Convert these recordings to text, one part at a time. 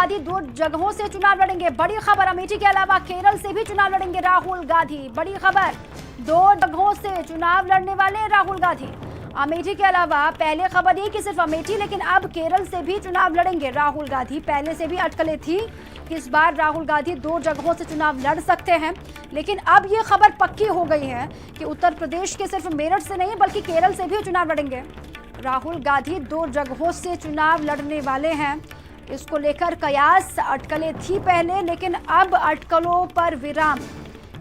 गांधी 2 जगहों से चुनाव लड़ेंगे। बड़ी खबर, अमेठी के अलावा केरल से भी चुनाव लड़ेंगे राहुल गांधी। बड़ी खबर, 2 जगहों से चुनाव लड़ने वाले हैं राहुल गांधी। अमेठी के अलावा पहले खबर ये कि सिर्फ अमेठी, लेकिन अब केरल से भी चुनाव लड़ेंगे राहुल गांधी। पहले से भी अटकलें थी कि इस बार राहुल गांधी 2 जगहों से चुनाव लड़ सकते हैं, लेकिन अब ये खबर पक्की हो गई है कि उत्तर प्रदेश के सिर्फ मेरठ से नहीं बल्कि केरल से भी चुनाव लड़ेंगे। राहुल गांधी 2 जगहों से चुनाव लड़ने वाले हैं। इसको लेकर कयास, अटकलें थी पहले, लेकिन अब अटकलों पर विराम।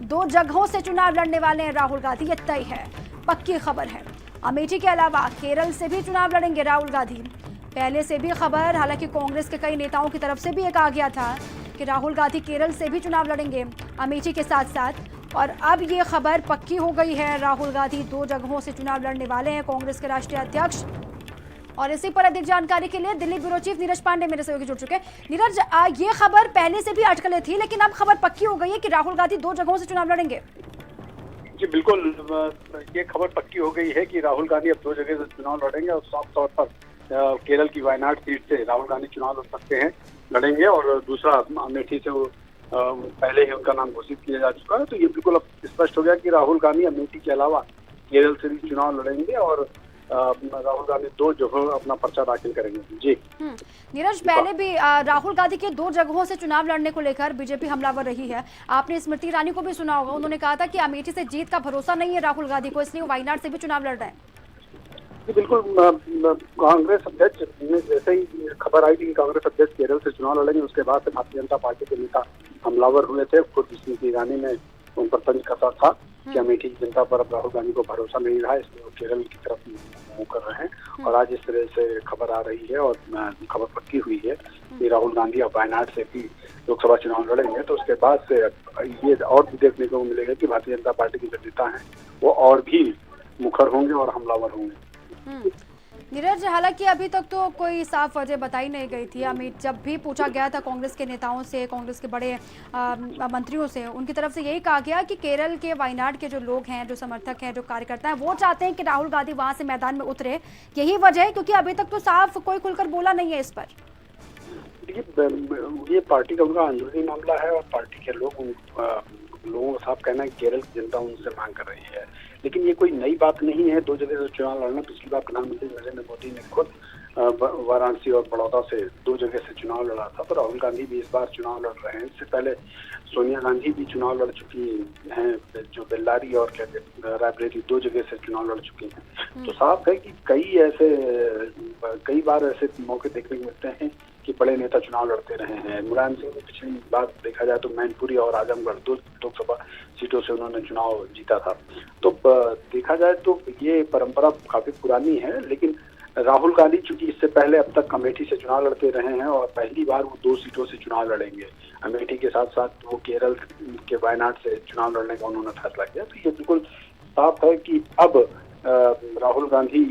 2 जगहों से चुनाव लड़ने वाले हैं राहुल गांधी, ये तय है, पक्की खबर है। अमेठी के अलावा केरल से भी चुनाव लड़ेंगे राहुल गांधी। पहले से भी खबर, हालांकि कांग्रेस के कई नेताओं की तरफ से भी ये कहा गया था कि राहुल गांधी केरल से भी चुनाव लड़ेंगे अमेठी के साथ साथ, और अब ये खबर पक्की हो गई है। राहुल गांधी 2 जगहों से चुनाव लड़ने वाले हैं, कांग्रेस के राष्ट्रीय अध्यक्ष। और इसी पर अधिक जानकारी के लिए दिल्ली ब्यूरो चीफ नीरज पांडे मेरे सहयोगी जुड़ चुके हैं। नीरज, ये खबर पहले से भी अटकलें थी, लेकिन अब खबर पक्की हो गई है कि राहुल गांधी 2 जगहों से चुनाव लड़ेंगे। जी बिल्कुल, ये खबर पक्की हो गई है कि राहुल गांधी अब 2 जगह से चुनाव लड़ेंगे और साफ तौर पर केरल की वायनाड सीट से राहुल गांधी चुनाव लड़ सकते हैं, लड़ेंगे। और दूसरा अमेठी से पहले ही उनका नाम घोषित किया जा चुका है। तो ये बिल्कुल अब स्पष्ट हो गया कि राहुल गांधी अमेठी के अलावा केरल से भी चुनाव लड़ेंगे और राहुल गांधी 2 जगह अपना पर्चा दाखिल करेंगे। जी नीरज, पहले भी राहुल गांधी के 2 जगहों से चुनाव लड़ने को लेकर बीजेपी हमलावर रही है। आपने स्मृति ईरानी को भी सुना होगा, उन्होंने कहा था कि अमेठी से जीत का भरोसा नहीं है राहुल गांधी को, इसलिए वो वायनाड से भी चुनाव लड़ रहे हैं। बिल्कुल, कांग्रेस अध्यक्ष ने जैसे ही खबर आई थी कि कांग्रेस अध्यक्ष केरल से चुनाव लड़ेंगे, उसके बाद से भारतीय जनता पार्टी के नेता हमलावर हुए थे। खुद स्मृति ईरानी ने उन पर तंज कसा था कि अमेठी की जनता पर अब राहुल गांधी को भरोसा नहीं रहा, इसलिए वो केरल की तरफ मुंह कर रहे हैं। और आज इस तरह से खबर आ रही है और खबर पक्की हुई है कि राहुल गांधी अब वायनाड से भी लोकसभा चुनाव लड़ेंगे। तो उसके बाद से ये और भी देखने को मिलेगा कि भारतीय जनता पार्टी के जो नेता हैं वो और भी मुखर होंगे और हमलावर होंगे। नीरज, हालांकि अभी तक तो कोई साफ वजह बताई नहीं गई थी। अमित, जब भी पूछा गया था कांग्रेस के नेताओं से, कांग्रेस के बड़े मंत्रियों से, उनकी तरफ से यही कहा गया कि केरल के वायनाड के जो लोग हैं, जो समर्थक हैं, जो कार्यकर्ता हैं, वो चाहते हैं कि राहुल गांधी वहां से मैदान में उतरे। यही वजह है, क्योंकि अभी तक तो साफ कोई खुलकर बोला नहीं है इस पर। देखिए, ये पार्टी का उनका अंदरूनी मामला है और पार्टी के लोगों का साफ कहना है कि केरल की जनता उनसे मांग कर रही है। लेकिन ये कोई नई बात नहीं है 2 जगह से चुनाव लड़ना। पिछली बार प्रधानमंत्री नरेंद्र मोदी ने खुद वाराणसी और बड़ौदा से 2 जगह से चुनाव लड़ा था, तो राहुल गांधी भी इस बार चुनाव लड़ रहे हैं। इससे पहले सोनिया गांधी भी चुनाव लड़ चुकी हैं, जो बेल्लारी और रायबरेली 2 जगह से चुनाव लड़ चुकी हैं। तो साफ है कि कई बार ऐसे मौके देखने को मिलते हैं कि बड़े नेता चुनाव लड़ते रहे हैं। मुलायम सिंह ने पिछली बार देखा जाए तो मैनपुरी और आजमगढ़ 2 लोकसभा सीटों से उन्होंने चुनाव जीता था। तो देखा जाए तो ये परंपरा काफी पुरानी है। लेकिन राहुल गांधी चूंकि इससे पहले अब तक अमेठी से चुनाव लड़ते रहे हैं और पहली बार वो 2 सीटों से चुनाव लड़ेंगे। अमेठी के साथ साथ वो केरल के वायनाड से चुनाव लड़ने का उन्होंने फैसला किया। तो ये बिल्कुल साफ है कि अब राहुल गांधी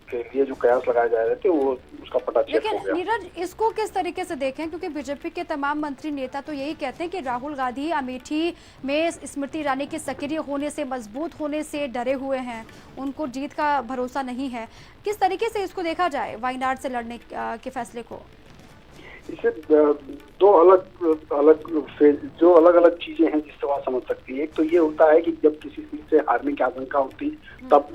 के लिए जो कयास लगाए जा रहे थे वो उसका पता चल गया। लेकिन नीरज, इसको किस तरीके से देखें, क्योंकि बीजेपी के तमाम मंत्री नेता तो यही कहते हैं कि राहुल गांधी अमेठी में स्मृति ईरानी के सक्रिय होने से, मजबूत होने से डरे हुए हैं, उनको जीत का भरोसा नहीं है। किस तरीके से इसको देखा जाए वायनाड से लड़ने के फैसले को? इसे 2 अलग अलग चीजें हैं जिससे वहाँ समझ सकती है। एक तो ये होता है कि जब किसी सीट से हारने की आशंका होती तब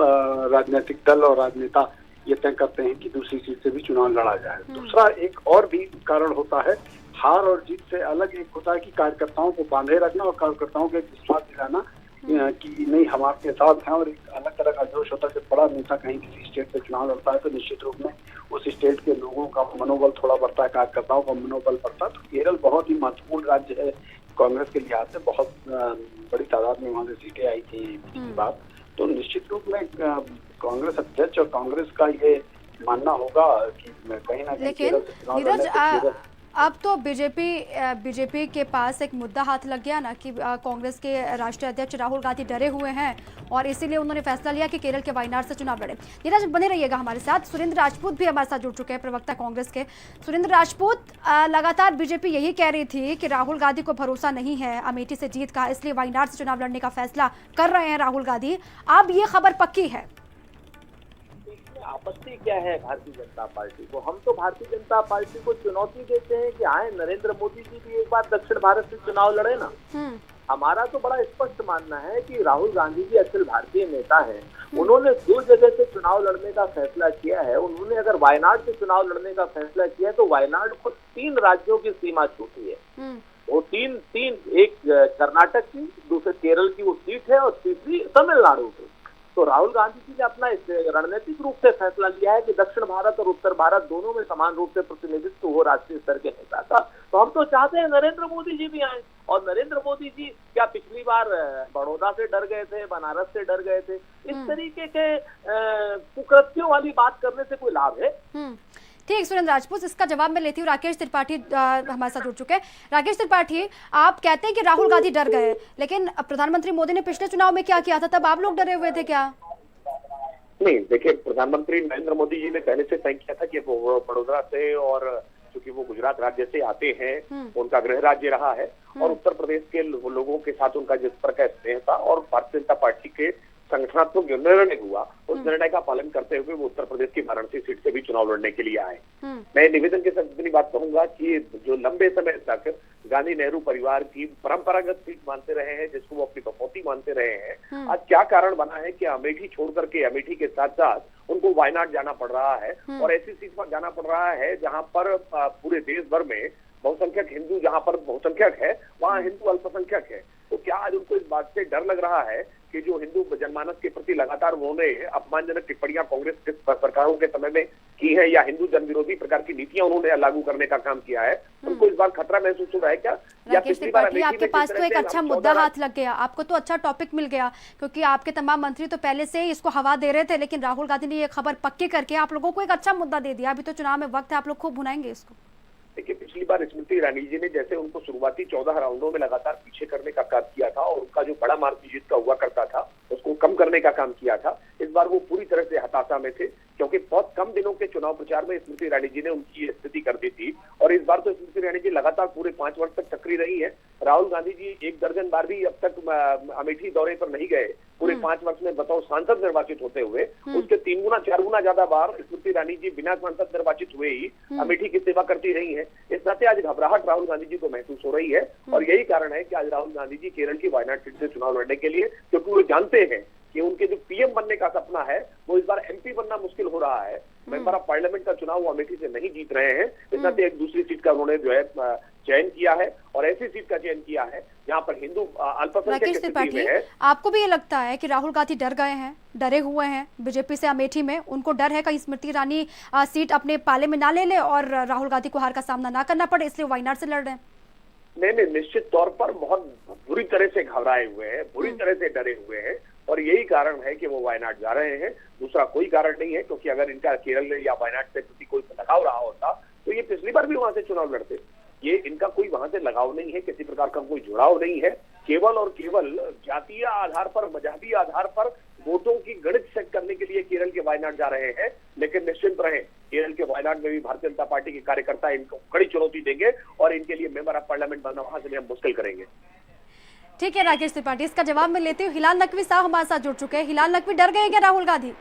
राजनीतिक दल और राजनेता ये तय करते हैं कि दूसरी सीट से भी चुनाव लड़ा जाए। दूसरा एक और भी कारण होता है, हार और जीत से अलग एक होता है कि कार्यकर्ताओं को बांधे रखना और कार्यकर्ताओं को एक विश्वास दिलाना कि नहीं हम आपके साथ हैं। और एक अलग तरह का जोश होता है। जब बड़ा नेता कहीं किसी स्टेट से चुनाव लड़ता है तो निश्चित रूप में उस स्टेट के लोगों का मनोबल थोड़ा बढ़ता है, कार्यकर्ताओं का मनोबल बढ़ता है। तो केरल बहुत ही महत्वपूर्ण राज्य है कांग्रेस के लिहाज से, बहुत बड़ी तादाद में वहाँ से सीटें आई थी पिछली बार। तो निश्चित रूप में कांग्रेस अध्यक्ष और कांग्रेस का ये मानना होगा कि कहीं ना कहीं। लेकिन अब तो बीजेपी के पास एक मुद्दा हाथ लग गया ना कि कांग्रेस के राष्ट्रीय अध्यक्ष राहुल गांधी डरे हुए हैं और इसीलिए उन्होंने फैसला लिया कि केरल के वायनाड से चुनाव लड़े। नीरज, बने रहिएगा हमारे साथ। सुरेंद्र राजपूत भी हमारे साथ जुड़ चुके हैं, प्रवक्ता कांग्रेस के। सुरेंद्र राजपूत, लगातार बीजेपी यही कह रही थी कि राहुल गांधी को भरोसा नहीं है अमेठी से जीत का, इसलिए वायनाड से चुनाव लड़ने का फैसला कर रहे हैं राहुल गांधी। अब ये खबर पक्की है। आपत्ति क्या है भारतीय जनता पार्टी को? हम तो भारतीय जनता पार्टी को चुनौती देते हैं कि आए नरेंद्र मोदी जी भी एक बार दक्षिण भारत से चुनाव लड़े ना। हमारा तो बड़ा स्पष्ट मानना है कि राहुल गांधी जी अखिल भारतीय नेता हैं। उन्होंने 2 जगह से चुनाव लड़ने का फैसला किया है। उन्होंने अगर वायनाड से चुनाव लड़ने का फैसला किया है तो वायनाड को 3 राज्यों की सीमा छूटी है। वो तीन एक कर्नाटक की, दूसरे केरल की वो सीट है और तीसरी तमिलनाडु की। तो राहुल गांधी जी ने अपना रणनीतिक रूप से फैसला लिया है कि दक्षिण भारत और उत्तर भारत दोनों में समान रूप से प्रतिनिधित्व हो राष्ट्रीय स्तर के नेता का। तो हम तो चाहते हैं नरेंद्र मोदी जी भी आए। और नरेंद्र मोदी जी क्या पिछली बार बड़ौदा से डर गए थे, बनारस से डर गए थे? इस तरीके के कुकृत्यों वाली बात करने से कोई लाभ है? ठीक, सुरेंद्र राजपूत, इसका जवाब मैं लेती हूँ। राकेश त्रिपाठी हमारे साथ जुड़ चुके हैं। राकेश त्रिपाठी, आप कहते हैं कि राहुल गांधी डर गए, लेकिन प्रधानमंत्री मोदी ने पिछले चुनाव में क्या किया था? तब आप लोग डरे हुए थे क्या? नहीं, देखिए, प्रधानमंत्री नरेंद्र मोदी जी ने पहले से तय किया था कि वो बड़ौदा से, और क्योंकि वो गुजरात राज्य से आते हैं, उनका गृह राज्य रहा है, और उत्तर प्रदेश के लोगों के साथ उनका जिस तरह का स्नेह था और भारतीय जनता पार्टी के संगठनात्मक जो निर्णय हुआ उस निर्णय का पालन करते हुए वो उत्तर प्रदेश की वाराणसी सीट से भी चुनाव लड़ने के लिए आए। मैं निवेदन के साथ इतनी बात कहूंगा कि जो लंबे समय तक गांधी नेहरू परिवार की परंपरागत सीट मानते रहे हैं, जिसको वो अपनी बपौती मानते रहे हैं, आज क्या कारण बना है कि अमेठी छोड़ करके, अमेठी के साथ साथ उनको वायनाड जाना पड़ रहा है और ऐसी सीट पर जाना पड़ रहा है जहां पर पूरे देश भर में बहुसंख्यक हिंदू, जहां पर बहुसंख्यक है वहां हिंदू अल्पसंख्यक है। तो क्या आज उनको इस बात से डर लग रहा है कि जो हिंदू जनमानस के प्रति लगातार उन्होंने अपमानजनक टिप्पणियां कांग्रेस के सरकारों के समय में की है या हिंदू जन विरोधी प्रकार की नीतियां उन्होंने लागू करने का काम किया है, उनको इस बार खतरा महसूस हो रहा है क्या? राकेश त्रिपाठी, आपके पास तो एक अच्छा मुद्दा हाथ लग गया, आपको तो अच्छा टॉपिक मिल गया, क्योंकि आपके तमाम मंत्री तो पहले से ही इसको हवा दे रहे थे, लेकिन राहुल गांधी ने ये खबर पक्की करके आप लोगों को एक अच्छा मुद्दा दे दिया। अभी तो चुनाव में वक्त है, आप लोग खूब भुनाएंगे इसको। देखिए, पिछली बार स्मृति ईरानी जी ने जैसे उनको शुरुआती 14 राउंडों में लगातार पीछे करने का काम किया था और उनका जो बड़ा मार्जिन जीत का हुआ करता था उसको कम करने का काम किया था, इस बार वो पूरी तरह से हताशा में थे, क्योंकि बहुत कम दिनों के चुनाव प्रचार में स्मृति ईरानी जी ने उनकी स्थिति कर दी थी। और इस बार तो स्मृति ईरानी जी लगातार पूरे 5 वर्ष तक सक्रिय रही है। राहुल गांधी जी 1 दर्जन बार भी अब तक अमेठी दौरे पर नहीं गए पूरे 5 वर्ष में, बताओ, सांसद निर्वाचित होते हुए। उसके 3 गुना 4 गुना ज्यादा बार स्मृति ईरानी जी बिना सांसद निर्वाचित हुए ही अमेठी की सेवा करती रही है। इस नाते आज घबराहट राहुल गांधी जी को महसूस हो रही है और यही कारण है कि आज राहुल गांधी जी केरल की वायनाड सीट से चुनाव लड़ने के लिए, क्योंकि वो जानते हैं कि उनके जो पीएम बनने का सपना है वो इस बार एमपी बनना मुश्किल हो रहा है। मेंबर ऑफ पार्लियामेंट का चुनाव वो अमेठी से नहीं जीत रहे हैं, इस नाते एक दूसरी सीट का उन्होंने जो है चयन किया है और ऐसी सीट का चयन किया है जहां पर हिंदू अल्पसंख्यक है। आपको भी ये लगता है कि राहुल गांधी डर गए हैं, डरे हुए हैं बीजेपी से अमेठी में? उनको डर है कहीं स्मृति ईरानी सीट अपने पाले में ना ले ले और राहुल गांधी को हार का सामना ना करना पड़े, इसलिए वायनाड से लड़ रहे हैं? नहीं, निश्चित तौर पर बहुत बुरी तरह से घबराए हुए हैं, बुरी तरह से डरे हुए हैं और यही कारण है कि वो वायनाड जा रहे हैं। दूसरा कोई कारण नहीं है, क्योंकि अगर इनका केरल या वायनाड से प्रति कोई लगाव रहा होता तो ये पिछली बार भी वहां से चुनाव लड़ते। ये इनका कोई वहां से लगाव नहीं है, किसी प्रकार का कोई जुड़ाव नहीं है। केवल और केवल जातीय आधार पर, मजहबी आधार पर वोटों की गणित सेट करने के लिए केरल के वायनाड जा रहे हैं। लेकिन निश्चिंत रहे, केरल के वायनाड में भी भारतीय जनता पार्टी के कार्यकर्ता इनको कड़ी चुनौती देंगे और इनके लिए मेंबर ऑफ पार्लियामेंट बनना वहां से भी हम मुश्किल करेंगे। ठीक है राकेश त्रिपाठी, इसका जवाब मैं लेती हूँ। हिलाल नकवी साहब हमारे साथ जुड़ चुके हैं। हिलाल नकवी, डर गए क्या राहुल गांधी?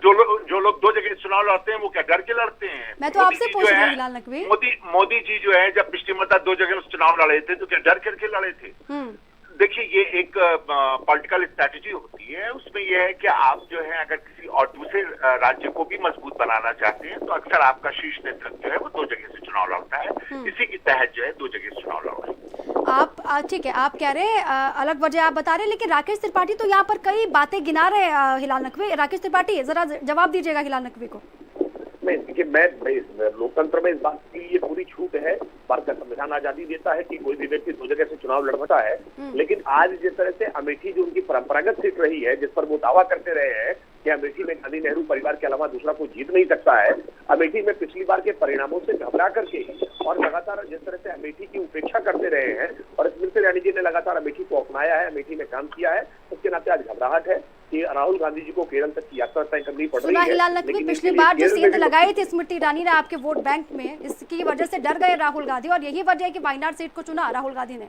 जो लोग 2 जगह चुनाव लड़ते हैं वो क्या डर के लड़ते हैं? मैं तो आपसे पूछ रही हूँ हिलाल नकवी। मोदी जी जो है जब पिछली मरतबा 2 जगह चुनाव लड़े थे तो क्या डर करके लड़े थे? देखिए, ये एक पॉलिटिकल स्ट्रैटेजी होती है। उसमें यह है कि आप जो है अगर किसी और दूसरे राज्य को भी मजबूत बनाना चाहते हैं तो अक्सर आपका शीर्ष नेतृत्व जो है वो 2 जगह से चुनाव लड़ता है। इसी के तहत जो है 2 जगह से चुनाव लड़ रहे हैं आप। ठीक है, आप कह रहे हैं अलग वजह आप बता रहे हैं, लेकिन राकेश त्रिपाठी तो यहाँ पर कई बातें गिना रहे हैं। हिलाल नकवी, राकेश त्रिपाठी जरा जवाब दीजिएगा हिलाल नकवी को। नहीं, देखिए, मैं लोकतंत्र में इस बात की ये पूरी छूट है, भारत का संविधान आजादी देता है कि कोई भी व्यक्ति 2 जगह से चुनाव लड़ सकता है। लेकिन आज जिस तरह से अमेठी जो उनकी परंपरागत सीट रही है, जिस पर वो दावा करते रहे हैं कि अमेठी में गांधी नेहरू परिवार के अलावा दूसरा कोई जीत नहीं सकता है, अमेठी में पिछली बार के परिणामों से घबरा करके और लगातार जिस तरह से अमेठी की उपेक्षा करते रहे हैं और स्मृति ईरानी जी ने लगातार अमेठी को अपनाया है, अमेठी में काम किया है, उसके नाते आज घबराहट है कि राहुल गांधी जी को केरल तक की यात्रा तय करनी पड़ रही है। हिलाल नकवी, पिछली बार जो सेंध लगाई थी स्मृति ईरानी ने आपके वोट बैंक में, इसकी वजह से डर गए राहुल गांधी और यही वजह है कि वायनाड सीट को चुना राहुल गांधी ने।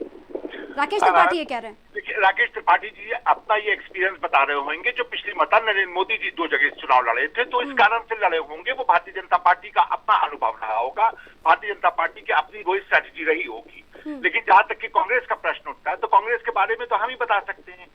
राकेश त्रिपाठी ये कह रहे हैं। देखिए, राकेश त्रिपाठी जी अपना ये एक्सपीरियंस बता रहे होंगे, जो पिछली मता नरेंद्र मोदी जी 2 जगह चुनाव लड़े थे, तो इस कारण से लड़े होंगे, वो भारतीय जनता पार्टी का अपना अनुभव रहा होगा, भारतीय जनता पार्टी की अपनी वही स्ट्रैटेजी रही होगी। लेकिन जहां तक कि कांग्रेस का प्रश्न उठता है, तो कांग्रेस के बारे में तो हम ही बता सकते हैं।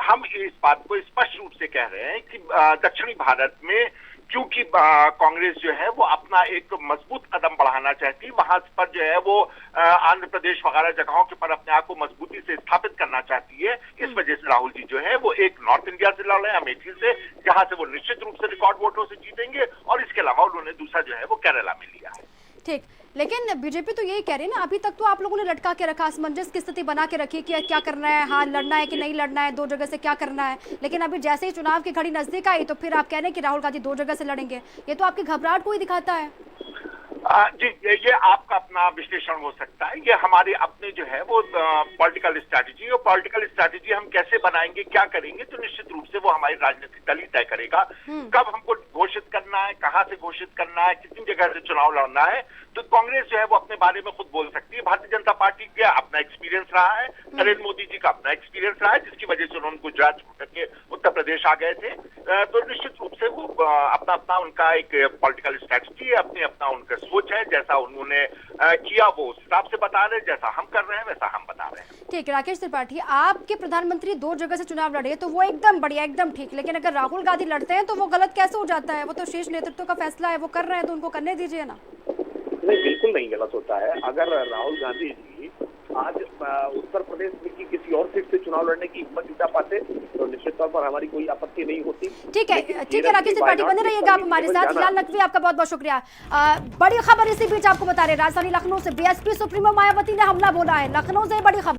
हम इस बात को स्पष्ट रूप से कह रहे हैं कि दक्षिणी भारत में क्योंकि कांग्रेस जो है वो अपना एक मजबूत कदम बढ़ाना चाहती है, वहां पर जो है वो आंध्र प्रदेश वगैरह जगहों के पर अपने आप को मजबूती से स्थापित करना चाहती है। इस वजह से राहुल जी जो है वो एक नॉर्थ इंडिया से लड़ रहे हैं, अमेठी से, जहां से वो निश्चित रूप से रिकॉर्ड वोटों से जीतेंगे, और इसके अलावा उन्होंने दूसरा जो है वो केरला में लिया है। ठीक, लेकिन बीजेपी तो यही कह रही है ना, अभी तक तो आप लोगों ने लटका के रखा, असमंजस की स्थिति बना के रखी कि क्या करना है, हाँ लड़ना है कि नहीं लड़ना है, 2 जगह से क्या करना है। लेकिन अभी जैसे ही चुनाव की घड़ी नजदीक आई तो फिर आप कह रहे हैं कि राहुल गांधी 2 जगह से लड़ेंगे। ये तो आपकी घबराहट को ही दिखाता है। जी, ये आपका अपना विश्लेषण हो सकता है, ये हमारी अपनी जो है वो पॉलिटिकल स्ट्रैटेजी, और पॉलिटिकल स्ट्रैटेजी हम कैसे बनाएंगे, क्या करेंगे, तो निश्चित रूप से वो हमारी राजनीतिक दल ही तय करेगा। कब हमको घोषित करना है, कहां से घोषित करना है, कितनी जगह से चुनाव लड़ना है, तो कांग्रेस जो है वो अपने बारे में खुद बोल सकती है। भारतीय जनता पार्टी का अपना एक्सपीरियंस रहा है, नरेंद्र मोदी जी का अपना एक्सपीरियंस रहा है, जिसकी वजह से उन्होंने गुजरात छोड़ करके उत्तर प्रदेश आ गए थे। तो निश्चित रूप से वो अपना अपना उनका एक पॉलिटिकल स्ट्रैटेजी है, अपना उनका सोच है, जैसा उन्होंने किया वो उस हिसाब से बता रहे हैं, जैसा हम कर रहे हैं वैसा हम बता रहे हैं। ठीक है राकेश त्रिपाठी, आपके प्रधानमंत्री 2 जगह से चुनाव लड़े तो वो एकदम बढ़िया, एकदम ठीक, लेकिन अगर राहुल गांधी लड़ते हैं तो वो गलत कैसे हो जाता है? वो तो शीर्ष नेतृत्व का फैसला है, वो कर रहे हैं तो उनको करने दीजिए ना। नहीं, बिल्कुल नहीं गलत होता है। अगर राहुल गांधी जी आज उत्तर प्रदेश में की किसी और सीट से चुनाव लड़ने की हिम्मत जुटा पाते तो निश्चित तौर पर हमारी कोई आपत्ति नहीं होती। ठीक है राकेश त्रिपाठी, बने रहिएगा आप हमारे साथ। हिलाल नकवी, आपका बहुत बहुत शुक्रिया। बड़ी खबर इसी बीच आपको बता रहे, राजधानी लखनऊ से बीएसपी सुप्रीमो मायावती ने हमला बोला है। लखनऊ से बड़ी खबर।